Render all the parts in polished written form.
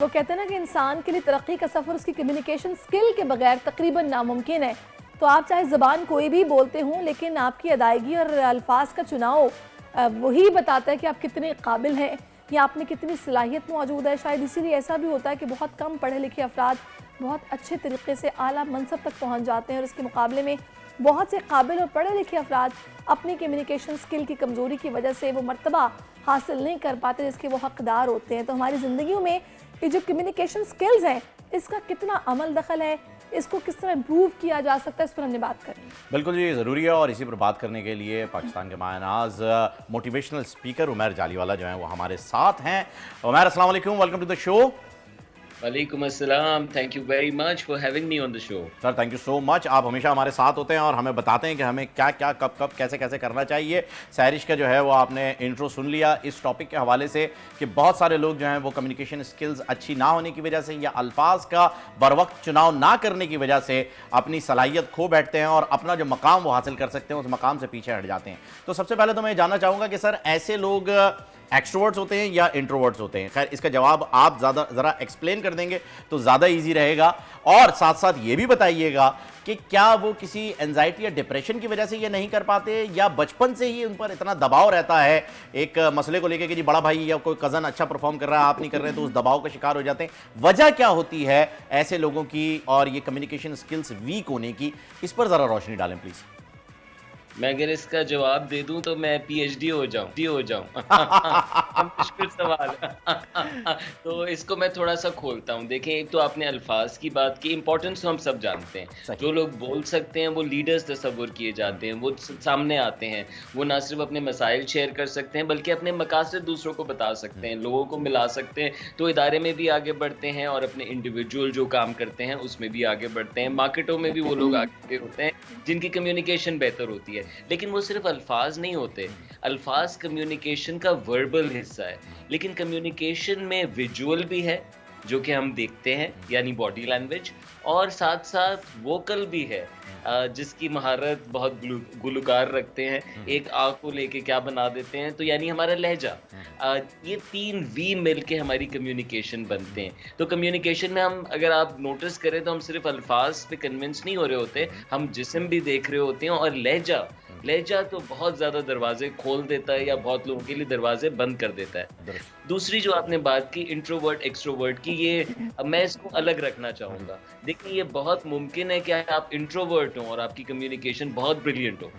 वो कहते हैं ना कि इंसान के लिए तरक्की का सफ़र उसकी कम्युनिकेशन स्किल के बगैर तकरीबन नामुमकिन है। तो आप चाहे ज़बान कोई भी बोलते हों, लेकिन आपकी अदायगी और अल्फाज का चुनाव वही बताता है कि आप कितने काबिल हैं या आप में कितनी सलाहियत मौजूद है। शायद इसीलिए ऐसा भी होता है कि बहुत कम पढ़े लिखे अफराद बहुत अच्छे तरीके से आला मनसब तक पहुँच जाते हैं और इसके मुकाबले में बहुत से काबिल और पढ़े लिखे अफराद अपनी कम्युनिकेशन स्किल की कमज़ोरी की वजह से वो मर्तबा हासिल नहीं कर पाते जिसके वो हकदार होते हैं। तो हमारी ज़िंदगियों में ये जो कम्युनिकेशन स्किल्स हैं, इसका कितना अमल दखल है, इसको किस तरह इम्प्रूव किया जा सकता है, इस पर हमने बात करनी। बिल्कुल जी, ज़रूरी है। और इसी पर बात करने के लिए पाकिस्तान के मायनाज मोटिवेशनल स्पीकर उमैर जालीवाला जो हैं वो हमारे साथ हैं। उमैर, अस्सलाम वालेकुम, वेलकम टू द शो। वालेकुम अस्सलाम, thank you very much for having me on the show. Sir, thank you so much. आप हमेशा हमारे साथ होते हैं और हमें बताते हैं कि हमें क्या क्या कब कब कैसे कैसे करना चाहिए। सैरिश का जो है वो आपने इंट्रो सुन लिया इस टॉपिक के हवाले से कि बहुत सारे लोग जो हैं वो कम्युनिकेशन स्किल्स अच्छी ना होने की वजह से या अल्फाज का बरवक्त चुनाव ना करने की वजह से अपनी सलाहियत खो बैठते हैं और अपना जो मकाम वो हासिल कर सकते हैं उस मकाम से पीछे हट जाते हैं। तो सबसे पहले तो मैं जानना चाहूँगा कि सर, ऐसे लोग एक्सट्रोवर्ट्स होते हैं या इंट्रोवर्ट्स होते हैं? खैर, इसका जवाब आप ज़रा एक्सप्लेन कर देंगे तो ज़्यादा इजी रहेगा। और साथ साथ ये भी बताइएगा कि क्या वो किसी एंजाइटी या डिप्रेशन की वजह से ये नहीं कर पाते या बचपन से ही उन पर इतना दबाव रहता है एक मसले को लेकर कि जी बड़ा भाई या कोई कज़न अच्छा परफॉर्म कर रहा है, आप नहीं कर रहे, तो उस दबाव का शिकार हो जाते हैं। वजह क्या होती है ऐसे लोगों की और ये कम्युनिकेशन स्किल्स वीक होने की? इस पर ज़रा रोशनी डालें प्लीज़। मैं अगर इसका जवाब दे दूं तो मैं पीएचडी हो जाऊं मुश्किल सवाल है। तो इसको मैं थोड़ा सा खोलता हूं। देखें, एक तो आपने अल्फाज की बात की, इंपॉर्टेंस तो हम सब जानते हैं। जो लोग बोल सकते हैं वो लीडर्स तस्वुर किए जाते हैं, वो सामने आते हैं, वो ना सिर्फ अपने मसाइल शेयर कर सकते हैं बल्कि अपने मकासद दूसरों को बता सकते हैं, लोगों को मिला सकते हैं। तो इदारे में भी आगे बढ़ते हैं और अपने इंडिविजुअल जो काम करते हैं उसमें भी आगे बढ़ते हैं। मार्केटों में भी वो लोग आगे होते हैं जिनकी कम्युनिकेशन बेहतर होती है। लेकिन वो सिर्फ अल्फाज नहीं होते। अल्फाज कम्युनिकेशन का वर्बल हिस्सा है, लेकिन कम्युनिकेशन में विजुअल भी है जो कि हम देखते हैं, यानी बॉडी लैंग्वेज, और साथ साथ वोकल भी है जिसकी महारत बहुत गुलकार रखते हैं। एक आ को लेके क्या बना देते हैं, तो यानी हमारा लहजा। ये 3 वी मिल के हमारी कम्युनिकेशन बनते हैं। तो कम्युनिकेशन में हम, अगर आप नोटिस करें, तो हम सिर्फ अल्फाज पे कन्विंस नहीं हो रहे होते, हम जिस्म भी देख रहे होते हैं। और लहजा तो बहुत ज़्यादा दरवाजे खोल देता है या बहुत लोगों के लिए दरवाजे बंद कर देता है। दूसरी जो आपने बात की इंट्रोवर्ट एक्सट्रोवर्ट की, ये मैं इसको अलग रखना चाहूँगा। देखिए, ये बहुत मुमकिन है कि आप इंट्रोवर्ट हो और आपकी कम्युनिकेशन बहुत ब्रिलियंट हो।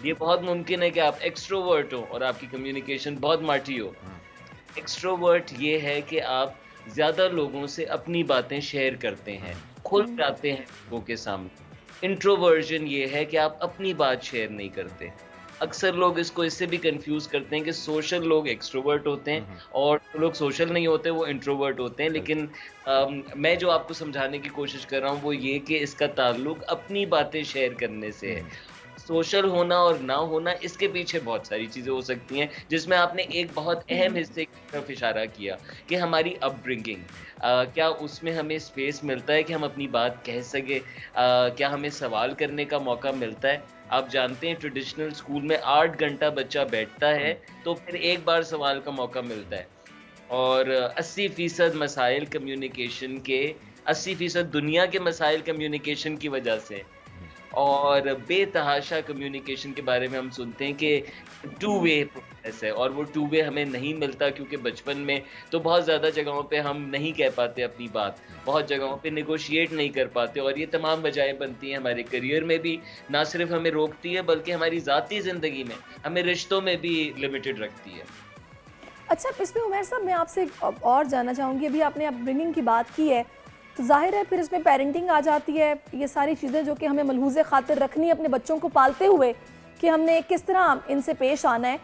ये बहुत मुमकिन है कि आप एक्सट्रोवर्ट हो और आपकी कम्युनिकेशन बहुत माठी हो। एक्सट्रोवर्ट ये है कि आप ज़्यादा लोगों से अपनी बातें शेयर करते हैं, खुल जाते हैं लोगों के सामने। इंट्रोवर्जन ये है कि आप अपनी बात शेयर नहीं करते। अक्सर लोग इसको इससे भी कंफ्यूज करते हैं कि सोशल लोग एक्सट्रोवर्ट होते हैं और जो लोग सोशल नहीं होते वो इंट्रोवर्ट होते हैं। लेकिन मैं जो आपको समझाने की कोशिश कर रहा हूँ वो ये कि इसका ताल्लुक अपनी बातें शेयर करने से है। सोशल होना और ना होना, इसके पीछे बहुत सारी चीज़ें हो सकती हैं, जिसमें आपने एक बहुत अहम हिस्से की तरफ इशारा किया कि हमारी अपब्रिंगिंग, क्या उसमें हमें स्पेस मिलता है कि हम अपनी बात कह सकें? क्या हमें सवाल करने का मौका मिलता है? आप जानते हैं, ट्रेडिशनल स्कूल में 8 घंटा बच्चा बैठता है तो फिर एक बार सवाल का मौका मिलता है। और 80% मसाइल कम्युनिकेशन के, 80% दुनिया के मसाइल कम्युनिकेशन की वजह से। और बेतहाशा कम्युनिकेशन के बारे में हम सुनते हैं कि 2 वे प्रोसेस है, और वो 2 वे हमें नहीं मिलता क्योंकि बचपन में तो बहुत ज़्यादा जगहों पे हम नहीं कह पाते अपनी बात, बहुत जगहों पे नेगोशिएट नहीं कर पाते। और ये तमाम वजहें बनती हैं हमारे करियर में भी, ना सिर्फ हमें रोकती है बल्कि हमारी ज़ाती ज़िंदगी में, हमें रिश्तों में भी लिमिटेड रखती है। अच्छा, इसमें उमैर साहब मैं आपसे एक और जानना चाहूँगी, अभी आपने अपब्रिंगिंग की बात की है तो जाहिर है फिर इसमें पेरेंटिंग आ जाती है, ये सारी चीज़ें जो कि हमें मलहूज़े खातिर रखनी है अपने बच्चों को पालते हुए कि हमने किस तरह इनसे पेश आना है।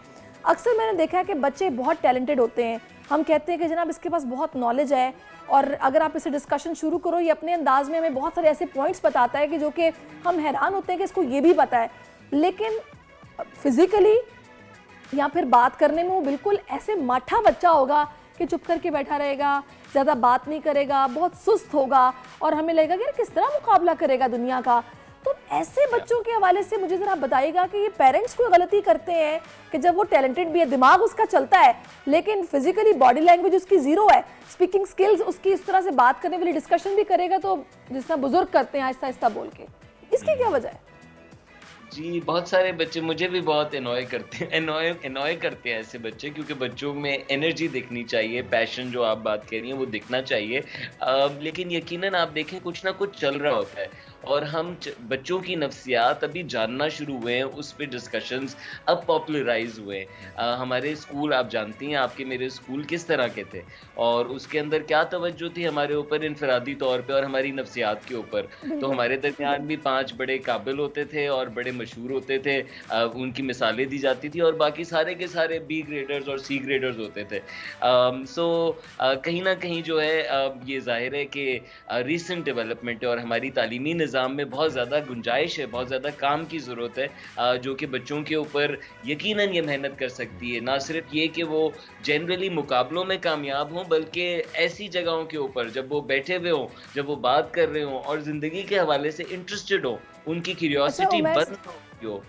अक्सर मैंने देखा है कि बच्चे बहुत टैलेंटेड होते हैं, हम कहते हैं कि जनाब इसके पास बहुत नॉलेज है, और अगर आप इसे डिस्कशन शुरू करो ये अपने अंदाज में हमें बहुत सारे ऐसे पॉइंट्स बताता है कि जो कि हम हैरान होते हैं कि इसको ये भी पता है, लेकिन फिज़िकली या फिर बात करने में वो बिल्कुल ऐसे माठा बच्चा होगा कि चुप करके बैठा रहेगा, ज़्यादा बात नहीं करेगा, बहुत सुस्त होगा और हमें लगेगा कि यार किस तरह मुकाबला करेगा दुनिया का। तो ऐसे बच्चों के हवाले से मुझे जरा बताइएगा कि ये पेरेंट्स कोई गलती करते हैं कि जब वो टैलेंटेड भी है, दिमाग उसका चलता है, लेकिन फिजिकली बॉडी लैंग्वेज उसकी जीरो है, स्पीकिंग स्किल्स उसकी इस तरह से बात करने वाली डिस्कशन भी करेगा तो जिस तरह बुजुर्ग करते हैं आहिस्ता आहिस्ता बोल के, इसकी क्या वजह है? जी, बहुत सारे बच्चे मुझे भी बहुत एनॉय करते हैं ऐसे बच्चे, क्योंकि बच्चों में एनर्जी दिखनी चाहिए, पैशन जो आप बात कह रही हैं वो दिखना चाहिए। लेकिन यकीनन आप देखें कुछ ना कुछ चल रहा होता है और हम बच्चों की नफ्सियात अभी जानना शुरू हुए हैं, उस पे डिस्कशंस अब पॉपुलराइज हुए हैं। हमारे स्कूल आप जानती हैं, आपके मेरे स्कूल किस तरह के थे और उसके अंदर क्या तवज्जो थी हमारे ऊपर इनफरादी तौर पे और हमारी नफ्सियात के ऊपर। तो हमारे दरमियान भी 5 बड़े काबिल होते थे और बड़े मशहूर होते थे, उनकी मिसालें दी जाती थी और बाकी सारे के सारे बी ग्रेडर्स और सी ग्रेडर्स होते थे। कहीं ना कहीं जो है ये जाहिर है कि रिसेंट डेवलपमेंट है और हमारी तालीमी निज़ाम में बहुत ज़्यादा गुंजाइश है, बहुत ज़्यादा काम की ज़रूरत है, जो कि बच्चों के ऊपर यकीनन ये मेहनत कर सकती है। ना सिर्फ ये कि वो जनरली मुकाबलों में कामयाब हों, बल्कि ऐसी जगहों के ऊपर जब वो बैठे हुए हों, जब वो बात कर रहे हों और ज़िंदगी के हवाले से इंटरेस्टेड हों, उनकी क्यूरियोसिटी बंद हो।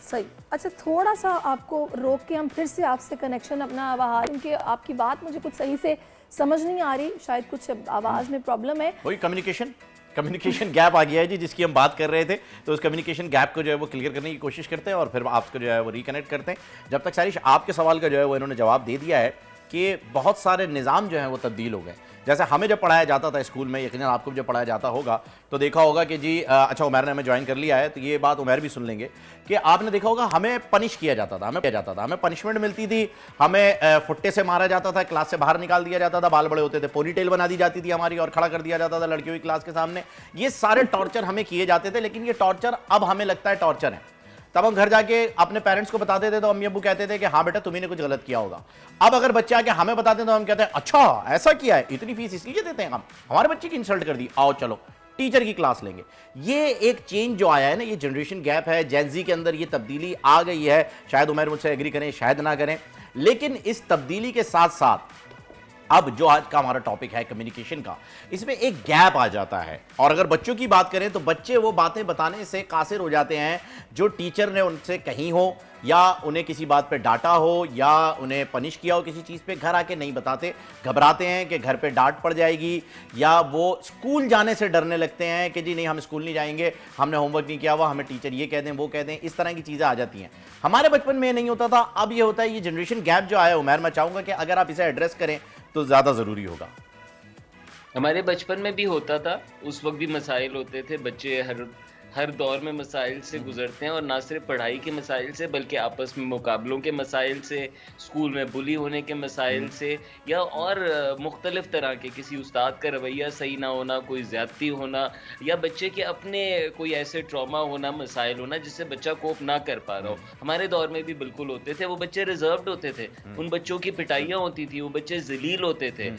सही। अच्छा, थोड़ा सा आपको रोक के हम फिर से आपसे कनेक्शन अपना बहाल, क्योंकि आपकी बात मुझे कुछ सही से समझ नहीं आ रही, शायद कुछ आवाज़ में प्रॉब्लम है। वही कम्युनिकेशन गैप आ गया है जी, जिसकी हम बात कर रहे थे। तो उस कम्युनिकेशन गैप को जो है वो क्लियर करने की कोशिश करते हैं और फिर आपको जो है वो रिकनेक्ट करते हैं। जब तक सारिश आपके सवाल का जो है वो इन्होंने जवाब दे दिया है कि बहुत सारे निज़ाम जो हैं वो तब्दील हो गए। जैसे हमें जब पढ़ाया जाता था स्कूल में, यकीनन आपको जब पढ़ाया जाता होगा तो देखा होगा कि जी अच्छा उमैर ने हमें ज्वाइन कर लिया है तो ये बात उमैर भी सुन लेंगे कि आपने देखा होगा हमें पनिश किया जाता था, हमें पनिशमेंट मिलती थी, हमें फुट्टे से मारा जाता था, क्लास से बाहर निकाल दिया जाता था, बाल बड़े होते थे, पोनीटेल बना दी जाती थी हमारी और खड़ा कर दिया जाता था लड़कियों की क्लास के सामने। ये सारे टॉर्चर हमें किए जाते थे, लेकिन ये टॉर्चर अब हमें लगता है टॉर्चर है। तब हम घर जाके अपने पेरेंट्स को बताते थे तो अम्मी अब्बू कहते थे कि हाँ बेटा तुम्ही ने कुछ गलत किया होगा। अब अगर बच्चे आके हमें बताते हैं तो हम कहते हैं अच्छा ऐसा किया है, इतनी फीस इसलिए देते हैं हम, हमारे बच्चे की इंसल्ट कर दी, आओ चलो टीचर की क्लास लेंगे। ये एक चेंज जो आया है ना, ये जनरेशन गैप है, जेन-ज़ी के अंदर ये तब्दीली आ गई है। शायद उमर मुझसे एग्री करें, शायद ना करें, लेकिन इस तब्दीली के साथ साथ अब जो आज का हमारा टॉपिक है कम्युनिकेशन का, इसमें एक गैप आ जाता है। और अगर बच्चों की बात करें तो बच्चे वो बातें बताने से कासिर हो जाते हैं जो टीचर ने उनसे कही हो या उन्हें किसी बात पे डांटा हो या उन्हें पनिश किया हो किसी चीज़ पे, घर आके नहीं बताते, घबराते हैं कि घर पे डांट पड़ जाएगी, या वो स्कूल जाने से डरने लगते हैं कि जी नहीं हम स्कूल नहीं जाएंगे, हमने होमवर्क नहीं किया हुआ, हमें टीचर ये कह दें वो कह दें, इस तरह की चीज़ें आ जाती हैं। हमारे बचपन में नहीं होता था, अब ये होता है। ये जनरेशन गैप जो आया उमैर, मैं चाहूँगा कि अगर आप इसे एड्रेस करें तो ज़्यादा ज़रूरी होगा। हमारे बचपन में भी होता था, उस वक्त भी मसाइल होते थे, बच्चे हर दौर में मसाइल से गुजरते हैं और ना सिर्फ पढ़ाई के मसाइल से बल्कि आपस में मुकाबलों के मसाइल से, स्कूल में बुली होने के मसाइल से, या और मुख्तलिफ तरह के किसी उस्ताद का रवैया सही ना होना, कोई ज़्यादती होना, या बच्चे के अपने कोई ऐसे ट्रॉमा होना, मसाइल होना जिससे बच्चा कोप ना कर पा रहा हो। हमारे दौर में भी बिल्कुल होते थे। वो बच्चे रिजर्व्ड होते थे, उन बच्चों की पिटाइयाँ होती थी, वो बच्चे जलील होते थे,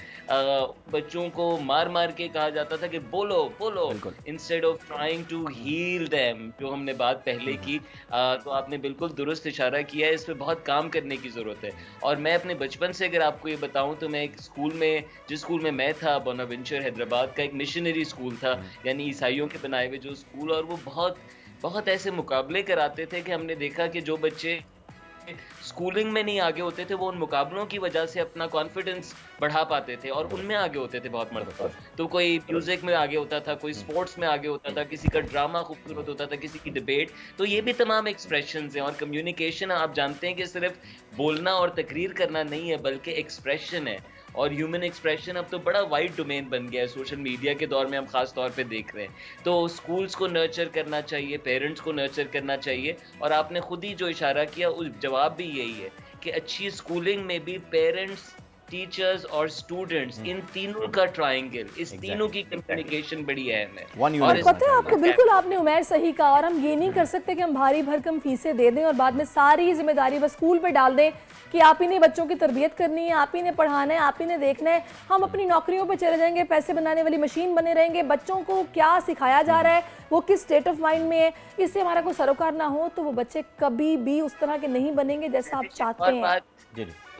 बच्चों को मार मार के कहा जाता था कि बोलो बोलो, instead of trying to heal them, जो हमने बात पहले की। तो आपने बिल्कुल दुरुस्त इशारा किया है, इस पे बहुत काम करने की ज़रूरत है। और मैं अपने बचपन से अगर आपको ये बताऊं तो मैं एक स्कूल में, जिस स्कूल में मैं था, बोनावेंचर हैदराबाद का एक मिशनरी स्कूल था, यानी ईसाइयों के बनाए हुए जो स्कूल, और वो बहुत ऐसे मुकाबले कराते थे कि हमने देखा कि जो बच्चे स्कूलिंग में नहीं आगे होते थे वो उन मुकाबलों की वजह से अपना कॉन्फिडेंस बढ़ा पाते थे और उनमें आगे होते थे बहुत मर्तबा। तो कोई म्यूजिक में आगे होता था, कोई स्पोर्ट्स में आगे होता था, किसी का ड्रामा खूबसूरत होता था, किसी की डिबेट। तो ये भी तमाम एक्सप्रेशंस हैं। और कम्युनिकेशन आप जानते हैं कि सिर्फ बोलना और तकरीर करना नहीं है, बल्कि एक्सप्रेशन है। और ह्यूमन एक्सप्रेशन अब तो बड़ा वाइड डोमेन बन गया है, सोशल मीडिया के दौर में हम खास तौर पे देख रहे हैं। तो स्कूल्स को नर्चर करना चाहिए, पेरेंट्स को नर्चर करना चाहिए। और आपने खुद ही जो इशारा किया उस जवाब भी यही है कि अच्छी स्कूलिंग में भी पेरेंट्स, टीचर्स और स्टूडेंट्स, इन तीनों का ट्रायंगल, इस तीनों की कम्युनिकेशन बड़ी अहम है। और पता है आपको, बिल्कुल आपने उमैर सही कहा। और हम ये नहीं कर सकते कि हम भारी भरकम फीसें दे दें और बाद में सारी जिम्मेदारी बस स्कूल पे डाल दें कि आप ही ने बच्चों की तरबियत करनी है, आप ही ने पढ़ाना है, आप ही ने देखना है। हम अपनी नौकरियों पे चले जाएंगे, पैसे बनाने वाली मशीन बने रहेंगे। बच्चों को क्या सिखाया जा रहा है, वो किस स्टेट ऑफ माइंड में है, इससे हमारा कोई सरोकार ना हो तो वो बच्चे कभी भी उस तरह के नहीं बनेंगे जैसा आप चाहते हैं।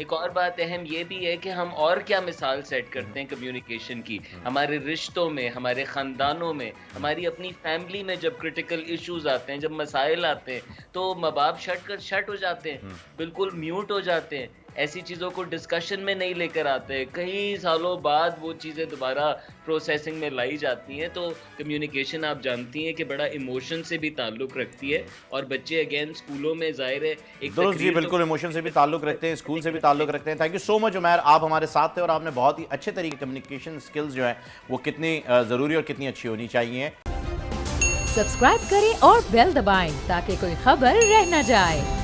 एक और बात अहम ये भी है कि हम और क्या मिसाल सेट करते हैं कम्युनिकेशन की, हमारे रिश्तों में, हमारे ख़ानदानों में, हमारी अपनी फैमिली में जब क्रिटिकल इश्यूज़ आते हैं, जब मसाइल आते हैं, तो माँ-बाप शट हो जाते हैं, बिल्कुल म्यूट हो जाते हैं। ऐसी चीज़ों को डिस्कशन में नहीं लेकर आते। कई सालों बाद वो चीज़ें दोबारा प्रोसेसिंग में लाई जाती हैं, तो कम्युनिकेशन आप जानती हैं कि बड़ा इमोशन से भी ताल्लुक़ रखती है और बच्चे अगेन स्कूलों में ज़ाहिर है एक दुरुस्त जी, बिल्कुल इमोशन से भी ताल्लुक़ रखते हैं, स्कूल से भी ताल्लुक़ रखते हैं। Thank you so much Umair, आप हमारे साथ थे और आपने बहुत ही अच्छे तरीके कम्युनिकेशन स्किल्स जो है वो कितनी ज़रूरी और कितनी अच्छी होनी चाहिए। सब्सक्राइब करें और बेल दबाएं ताकि कोई खबर रह न जाए।